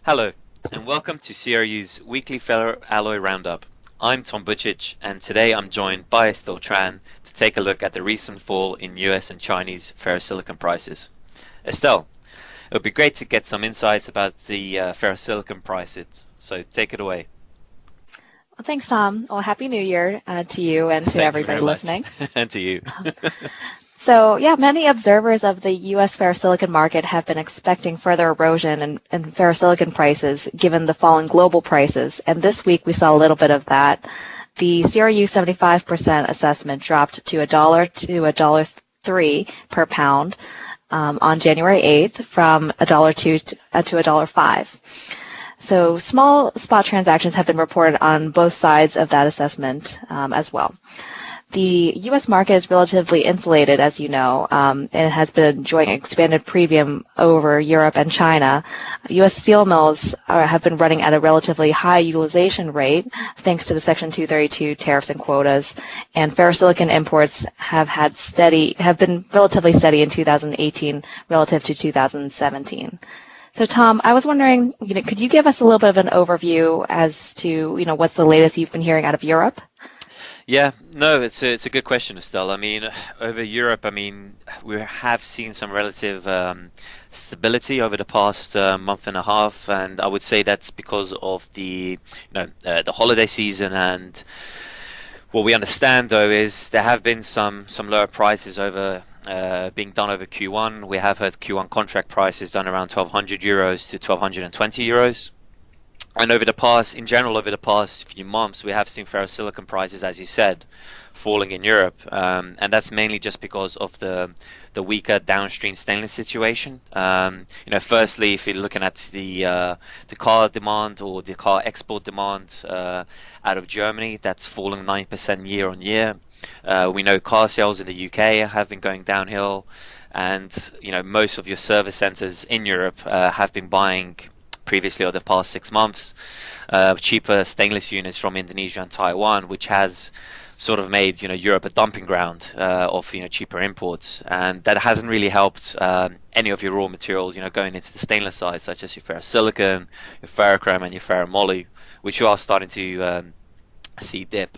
Hello, and welcome to CRU's weekly ferroalloy roundup. I'm Tom Butchich, and today I'm joined by Estelle Tran to take a look at the recent fall in US and Chinese ferrosilicon prices. Estelle, it would be great to get some insights about the ferrosilicon prices, so take it away. Well, thanks, Tom. Well, Happy New Year to you and to Thank you everybody very much, listening. and to you. So, yeah, many observers of the U.S. ferrosilicon market have been expecting further erosion in ferrosilicon prices given the falling global prices, and this week we saw a little bit of that. The CRU 75% assessment dropped to $1 to $1.03 per pound on January 8th from $1.02 to $1.05. So small spot transactions have been reported on both sides of that assessment as well. The U.S. market is relatively insulated, as you know, and it has been enjoying expanded premium over Europe and China. U.S. steel mills have been running at a relatively high utilization rate thanks to the Section 232 tariffs and quotas, and ferrosilicon imports have been relatively steady in 2018 relative to 2017. So, Tom, I was wondering, could you give us a little bit of an overview as to, what's the latest you've been hearing out of Europe? Yeah, no, it's a good question, Estelle. I mean, over Europe, I mean, we have seen some relative stability over the past month and a half, and I would say that's because of the holiday season. And what we understand, though, is there have been some lower prices over being done over Q1. We have heard Q1 contract prices done around 1,200 euros to 1,220 euros. And over the past few months, we have seen ferrosilicon prices, as you said, falling in Europe, and that's mainly just because of the weaker downstream stainless situation. Firstly, if you're looking at the car demand or the car export demand out of Germany, that's fallen 9% year on year. We know car sales in the UK have been going downhill, and most of your service centers in Europe have been buying previously over the past 6 months, cheaper stainless units from Indonesia and Taiwan, which has sort of made Europe a dumping ground of cheaper imports, and that hasn't really helped any of your raw materials going into the stainless side, such as your ferrosilicon, your ferrochrome, and your ferromoly, which you are starting to see dip.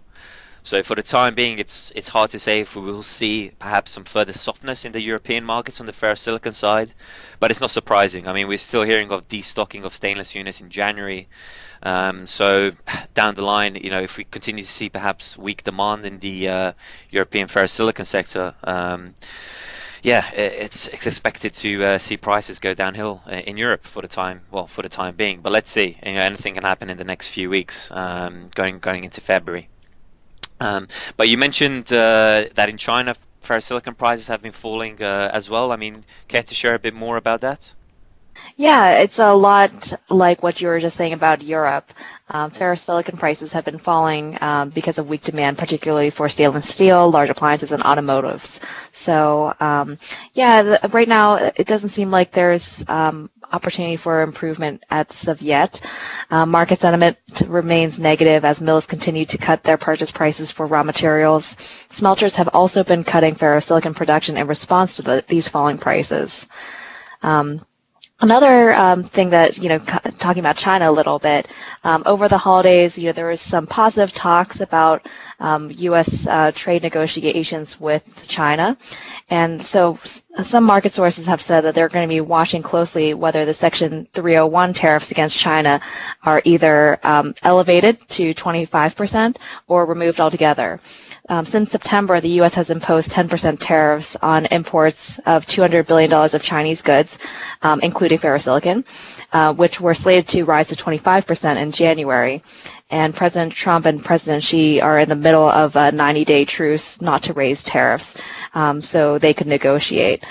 So for the time being, it's hard to say if we will see perhaps some further softness in the European markets on the ferrosilicon side, but it's not surprising. I mean, we're still hearing of destocking of stainless units in January. So down the line, if we continue to see perhaps weak demand in the European ferrosilicon sector, it's expected to see prices go downhill in Europe for the time being. But let's see. Anything can happen in the next few weeks, going into February. But you mentioned that in China, ferrosilicon prices have been falling as well. I mean, care to share a bit more about that? Yeah, it's a lot like what you were just saying about Europe. Ferrosilicon prices have been falling because of weak demand, particularly for stainless steel, large appliances, and automotives. So, right now it doesn't seem like there's opportunity for improvement as of yet. Market sentiment remains negative as mills continue to cut their purchase prices for raw materials. Smelters have also been cutting ferrosilicon production in response to these falling prices. Another thing that, talking about China a little bit, over the holidays, there was some positive talks about U.S. Trade negotiations with China. And so some market sources have said that they're going to be watching closely whether the Section 301 tariffs against China are either elevated to 25% or removed altogether. Since September, the U.S. has imposed 10% tariffs on imports of $200 billion of Chinese goods, including ferrosilicon, which were slated to rise to 25% in January. And President Trump and President Xi are in the middle of a 90-day truce not to raise tariffs, so they could negotiate.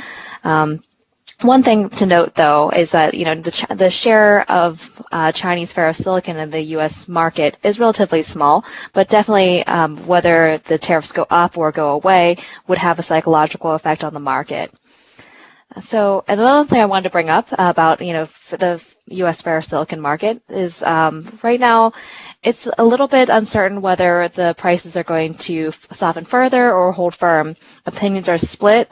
One thing to note, though, is that the share of Chinese ferrosilicon in the U.S. market is relatively small, but definitely whether the tariffs go up or go away would have a psychological effect on the market. So another thing I wanted to bring up about the U.S. ferrosilicon market is right now it's a little bit uncertain whether the prices are going to soften further or hold firm. Opinions are split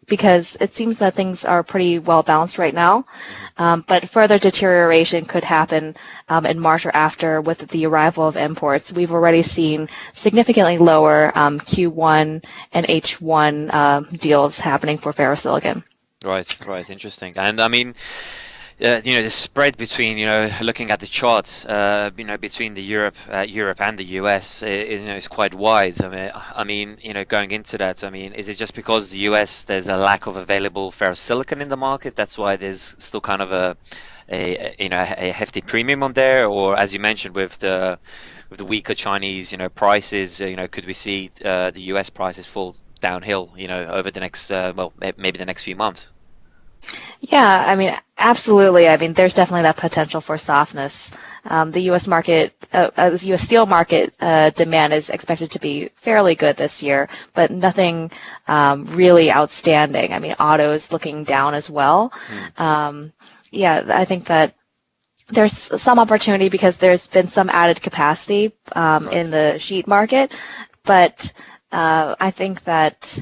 because it seems that things are pretty well balanced right now. But further deterioration could happen in March or after with the arrival of imports. We've already seen significantly lower Q1 and H1 deals happening for ferrosilicon. Right, interesting. And I mean, the spread between, looking at the charts, between the Europe and the US is quite wide. I mean, going into that, I mean, is it just because the US there's a lack of available ferrosilicon in the market? That's why there's still kind of a hefty premium on there, or as you mentioned with the weaker Chinese, prices, could we see the US prices fall downhill, over the next, maybe the next few months? Yeah, I mean, absolutely. I mean, there's definitely that potential for softness. The U.S. market, the U.S. steel market demand is expected to be fairly good this year, but nothing really outstanding. I mean, auto is looking down as well. Yeah, I think that there's some opportunity because there's been some added capacity in the sheet market, but I think that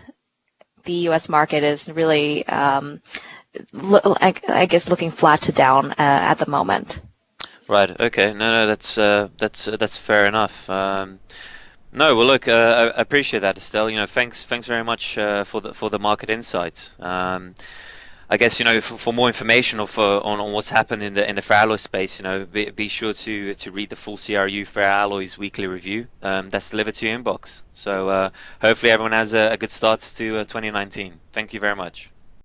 the U.S. market is really I guess looking flat to down at the moment. Right. Okay. No, that's fair enough. No, well, look, I appreciate that, Estelle. Thanks very much for the market insights. I guess for more information on what's happened in the ferroalloy space, be sure to read the full CRU Ferroalloys weekly review. That's delivered to your inbox. So hopefully everyone has a good start to 2019. Thank you very much.